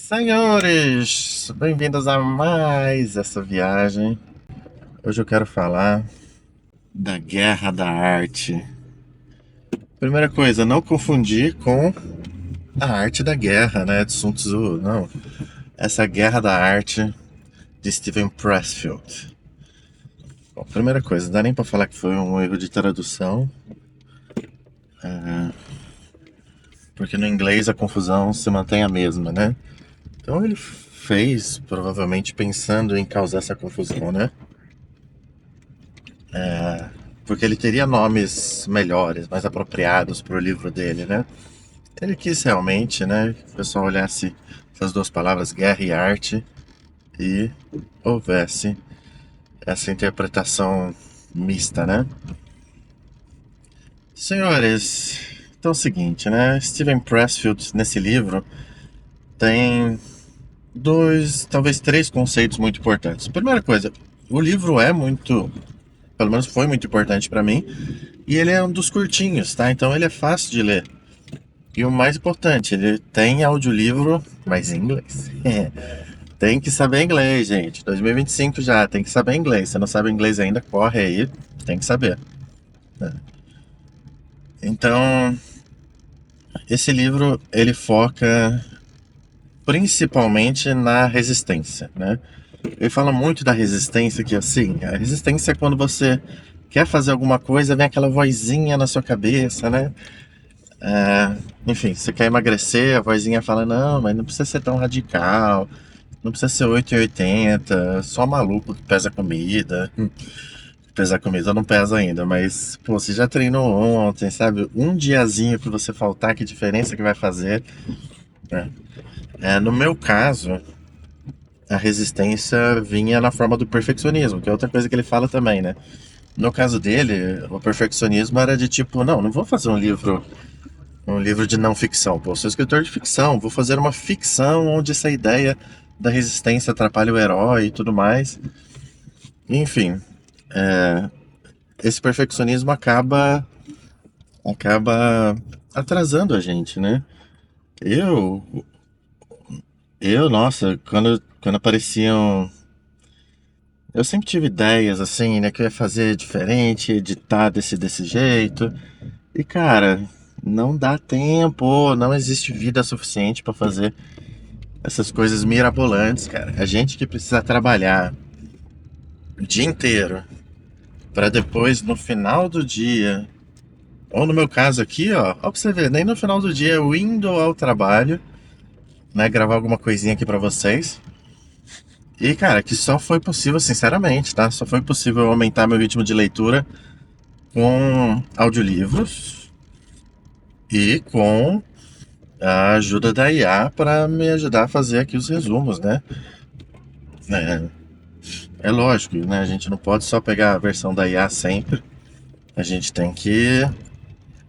Senhores, bem-vindos a mais essa viagem. Hoje eu quero falar da Guerra da Arte. Primeira coisa, não confundir com a arte da guerra, né, de Sun Tzu, não. Essa Guerra da Arte de Steven Pressfield. Bom, primeira coisa, não dá nem pra falar que foi um erro de tradução, porque no inglês a confusão se mantém a mesma, né? Então ele fez, provavelmente pensando em causar essa confusão, né? Porque ele teria nomes melhores, mais apropriados para o livro dele, né? Ele quis realmente, né, que o pessoal olhasse essas duas palavras, guerra e arte, e houvesse essa interpretação mista, né? Senhores, então é o seguinte, né? Steven Pressfield, nesse livro, tem dois, talvez três conceitos muito importantes. Primeira coisa, o livro é muito, pelo menos foi muito importante para mim, e ele é um dos curtinhos, tá? Então ele é fácil de ler. E o mais importante, ele tem audiolivro, mas em inglês. Tem que saber inglês, gente. 2025 já, tem que saber inglês. Se não sabe inglês ainda, corre aí, tem que saber. Então, esse livro, ele foca principalmente na resistência, né? Ele fala muito da resistência, que assim, a resistência é quando você quer fazer alguma coisa, vem aquela vozinha na sua cabeça, né? Enfim, você quer emagrecer, a vozinha fala, não, mas não precisa ser tão radical, não precisa ser 8,80, só maluco que pesa comida. Pesar comida não pesa ainda, mas, pô, você já treinou ontem, sabe? Um diazinho que você faltar, que diferença que vai fazer, né? No meu caso, a resistência vinha na forma do perfeccionismo, que é outra coisa que ele fala também, né? No caso dele, o perfeccionismo era de tipo, não, não vou fazer um livro de não ficção. Pô, sou escritor de ficção, vou fazer uma ficção onde essa ideia da resistência atrapalha o herói e tudo mais. Enfim, esse perfeccionismo acaba atrasando a gente, né? Eu, nossa, quando apareciam. Eu sempre tive ideias assim, né? Que eu ia fazer diferente, editar desse jeito. E cara, não dá tempo, não existe vida suficiente pra fazer essas coisas mirabolantes, cara. A gente que precisa trabalhar o dia inteiro pra depois, no final do dia, ou no meu caso aqui, ó pra você ver, nem no final do dia eu indo ao trabalho, né, gravar alguma coisinha aqui pra vocês. E, cara, que só foi possível, sinceramente, tá? Só foi possível eu aumentar meu ritmo de leitura com audiolivros e com a ajuda da IA para me ajudar a fazer aqui os resumos, né? É, é lógico, né? A gente não pode só pegar a versão da IA sempre. A gente tem que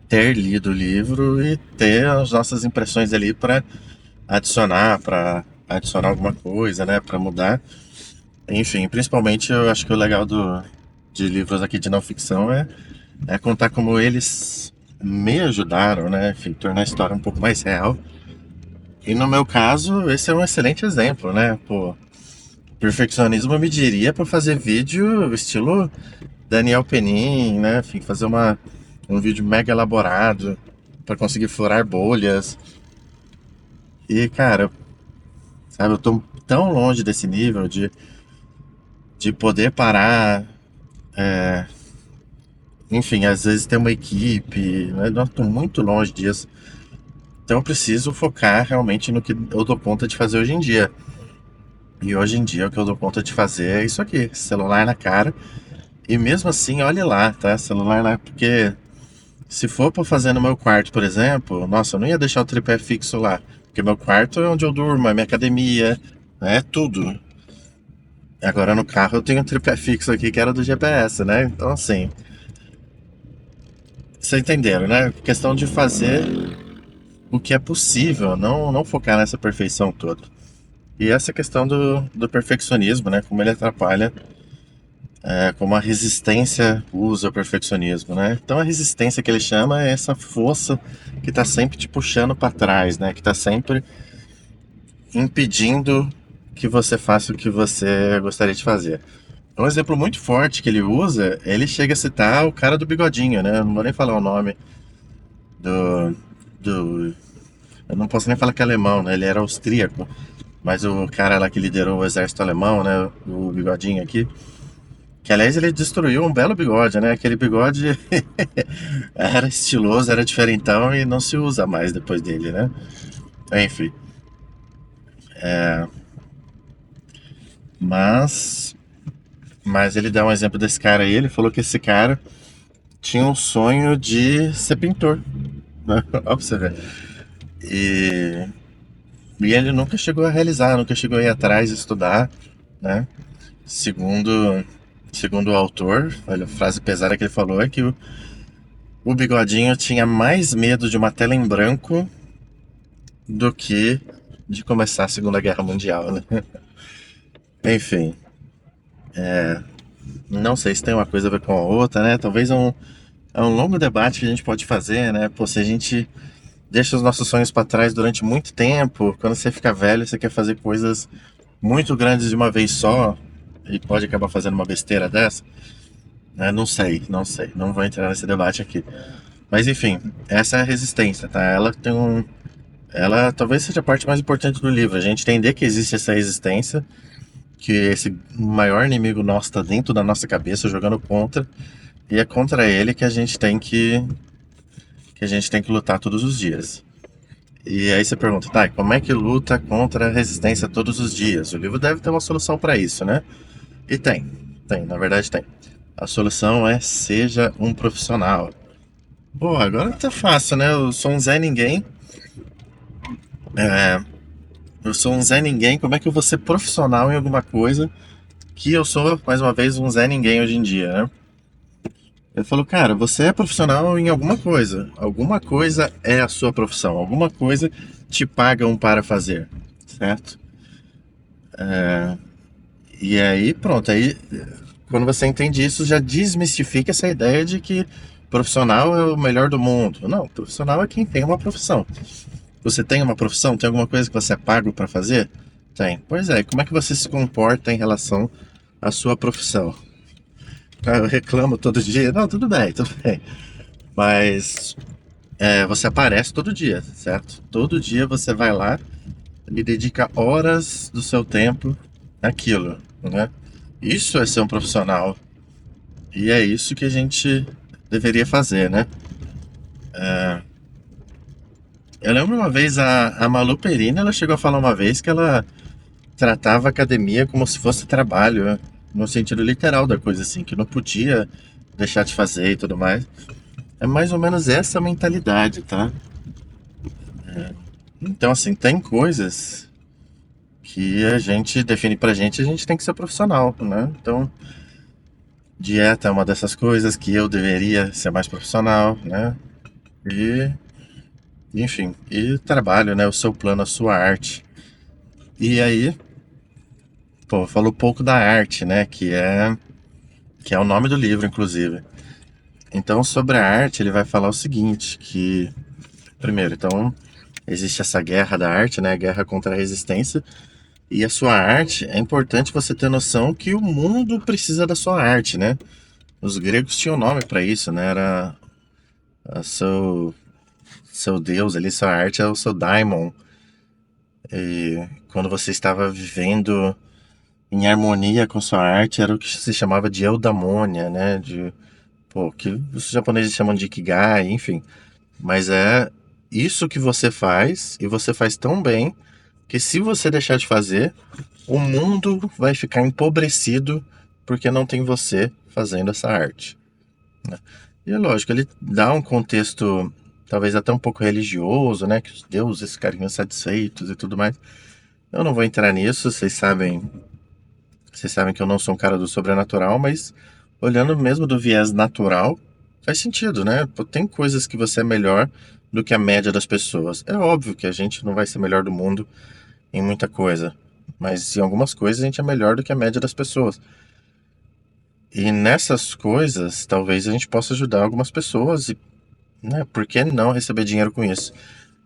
ter lido o livro e ter as nossas impressões ali para adicionar alguma coisa, né? Para mudar. Enfim, principalmente eu acho que o legal de livros aqui de não ficção é contar como eles me ajudaram, né? Enfim, tornar a história um pouco mais real. E no meu caso, esse é um excelente exemplo, né? Pô, perfeccionismo eu me diria para fazer vídeo estilo Daniel Penin, né? Enfim, fazer um vídeo mega elaborado para conseguir furar bolhas. E, cara, sabe, eu tô tão longe desse nível de poder parar. Enfim, às vezes tem uma equipe, né? Eu tô muito longe disso. Então eu preciso focar realmente no que eu dou conta de fazer hoje em dia. E hoje em dia o que eu dou conta de fazer é isso aqui, celular na cara. E mesmo assim, olhe lá, tá? Celular lá, porque se for pra fazer no meu quarto, por exemplo, nossa, eu não ia deixar o tripé fixo lá. Porque meu quarto é onde eu durmo, é minha academia, é tudo. Agora no carro eu tenho um tripé fixo aqui que era do GPS, né? Então assim, vocês entenderam, né? Questão de fazer o que é possível, não focar nessa perfeição toda. E essa questão do perfeccionismo, né? Como ele atrapalha, como a resistência usa o perfeccionismo, né? Então a resistência que ele chama é essa força que tá sempre te puxando para trás, né? Que tá sempre impedindo que você faça o que você gostaria de fazer. Um exemplo muito forte que ele usa, ele chega a citar o cara do bigodinho, né? Eu não vou nem falar o nome do, do. Eu não posso nem falar que é alemão, né? Ele era austríaco. Mas o cara lá que liderou o exército alemão, né? O bigodinho aqui. Que aliás ele destruiu um belo bigode, né? Aquele bigode era estiloso, era diferentão e não se usa mais depois dele, né? Enfim. Mas. Mas ele dá um exemplo desse cara aí. Ele falou que esse cara tinha um sonho de ser pintor. Né? Ó pra você ver. E, e ele nunca chegou a realizar, nunca chegou a ir atrás, estudar, né? Segundo, segundo o autor, olha, a frase pesada que ele falou é que o Bigodinho tinha mais medo de uma tela em branco do que de começar a Segunda Guerra Mundial, né? Enfim, não sei se tem uma coisa a ver com a outra, né? Talvez é um longo debate que a gente pode fazer, né? Pô, se a gente deixa os nossos sonhos para trás durante muito tempo, quando você fica velho, você quer fazer coisas muito grandes de uma vez só e pode acabar fazendo uma besteira dessa, né? Não sei, não sei, não vou entrar nesse debate aqui. Mas enfim, essa é a resistência, tá? Ela talvez seja a parte mais importante do livro, a gente entender que existe essa resistência, que esse maior inimigo nosso está dentro da nossa cabeça jogando contra, e é contra ele que a gente tem que lutar todos os dias. E aí você pergunta, tá, como é que luta contra a resistência todos os dias? O livro deve ter uma solução para isso, né? E tem, na verdade tem. A solução é seja um profissional. Pô, agora tá fácil, né? Eu sou um Zé Ninguém. É, eu sou um Zé Ninguém, como é que eu vou ser profissional em alguma coisa que eu sou, mais uma vez, um Zé Ninguém hoje em dia, né? Ele falou, cara, você é profissional em alguma coisa. Alguma coisa é a sua profissão. Alguma coisa te pagam para fazer, certo? E aí, pronto. Aí, quando você entende isso, já desmistifica essa ideia de que profissional é o melhor do mundo. Não, profissional é quem tem uma profissão. Você tem uma profissão? Tem alguma coisa que você é pago para fazer? Tem. Pois é, como é que você se comporta em relação à sua profissão? Ah, eu reclamo todo dia? Não, tudo bem, tudo bem. Mas você aparece todo dia, certo? Todo dia você vai lá e dedica horas do seu tempo àquilo, né? Isso é ser um profissional. E é isso que a gente deveria fazer, né? Eu lembro uma vez a Malu Perini, ela chegou a falar uma vez que ela tratava a academia como se fosse trabalho, né? No sentido literal da coisa, assim, que não podia deixar de fazer e tudo mais. É mais ou menos essa mentalidade, tá? Então, assim, tem coisas que a gente define pra gente, a gente tem que ser profissional, né? Então, dieta é uma dessas coisas que eu deveria ser mais profissional, né? E, enfim, e trabalho, né? O seu plano, a sua arte. E aí, pô, falou pouco da arte, né? Que é o nome do livro, inclusive. Então, sobre a arte, ele vai falar o seguinte, que primeiro, então existe essa guerra da arte, né? A guerra contra a resistência. E a sua arte, é importante você ter noção que o mundo precisa da sua arte, né? Os gregos tinham nome para isso, né? Era a seu deus ali, sua arte é o seu daimon. E quando você estava vivendo em harmonia com sua arte, era o que se chamava de eudaimonia, né? De, pô, que os japoneses chamam de ikigai, enfim. Mas é isso que você faz, e você faz tão bem, que se você deixar de fazer, o mundo vai ficar empobrecido porque não tem você fazendo essa arte. E é lógico, ele dá um contexto talvez até um pouco religioso, né? Que os deuses ficariam satisfeitos e tudo mais. Eu não vou entrar nisso, vocês sabem que eu não sou um cara do sobrenatural, mas olhando mesmo do viés natural, faz sentido, né? Pô, tem coisas que você é melhor do que a média das pessoas. É óbvio que a gente não vai ser melhor do mundo em muita coisa, mas em algumas coisas a gente é melhor do que a média das pessoas. E nessas coisas, talvez a gente possa ajudar algumas pessoas e, né, por que não receber dinheiro com isso?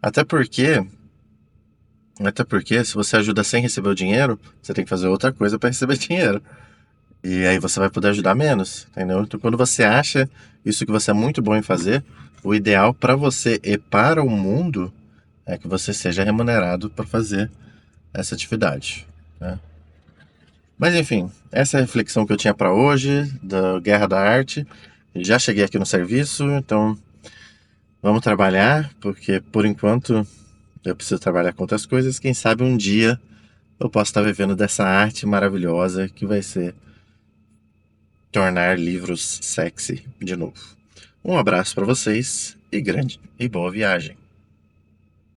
Até porque Até porque se você ajuda sem receber o dinheiro, você tem que fazer outra coisa para receber dinheiro. E aí você vai poder ajudar menos, entendeu? Então quando você acha isso que você é muito bom em fazer, o ideal para você e para o mundo é que você seja remunerado para fazer essa atividade, né? Mas enfim, essa é a reflexão que eu tinha para hoje da Guerra da Arte. Já cheguei aqui no serviço, então vamos trabalhar, porque por enquanto eu preciso trabalhar com outras coisas. Quem sabe um dia eu posso estar vivendo dessa arte maravilhosa que vai ser tornar livros sexy de novo. Um abraço para vocês e grande e boa viagem.